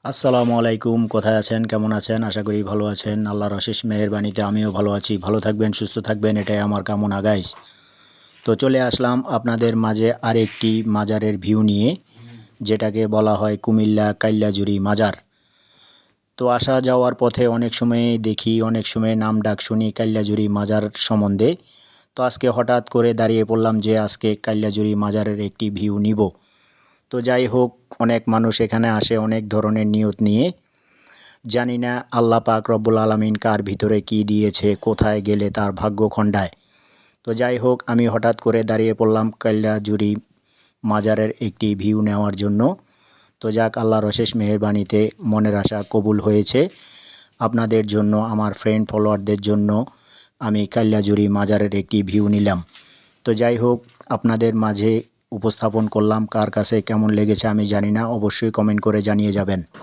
আসসালামু আলাইকুম, কোথায় আছেন, কেমন আছেন? আশা করি ভালো আছেন। আল্লাহর অশেষ মেহেরবানিতে আমিও ভালো আছি। ভালো থাকবেন, সুস্থ থাকবেন, এটাই আমার কামনা গাইস। তো চলে আসলাম আপনাদের মাঝে আরেকটি মাজারের ভিউ নিয়ে, যেটাকে বলা হয় কুমিল্লা কাইল্লাজুরি মাজার। তো আসা যাওয়ার পথে অনেক সময় দেখি, অনেক সময় নাম ডাক শুনি কাইল্লাজুরি মাজার সম্বন্ধে। তো আজকে হঠাৎ করে দাঁড়িয়ে পড়লাম যে আজকে কাইল্লাজুরি মাজারের একটি ভিউ নিব। তো যাই হোক, অনেক মানুষ এখানে আসে অনেক ধরনের নিয়ত নিয়ে। জানি না আল্লাহ পাক রব্বুল আলামিন কার ভিতরে কি দিয়েছে, কোথায় গেলে তার ভাগ্য খণ্ডায়। তো যাই হোক, আমি হঠাৎ করে দাঁড়িয়ে পড়লাম কাইল্লাজুরি মাজারের একটি ভিউ নেওয়ার জন্য। তো যাক, আল্লাহর অশেষ মেহেরবানিতে মনের আশা কবুল হয়েছে। আপনাদের জন্য, আমার ফ্রেন্ড ফলোয়ারদের জন্য আমি কাইল্লাজুরি মাজারের একটি ভিউ নিলাম। তো যাই হোক, আপনাদের মাঝে উপস্থাপন করলাম। কার কাছে কেমন লেগেছে আমি জানি না, অবশ্যই কমেন্ট করে জানিয়ে যাবেন।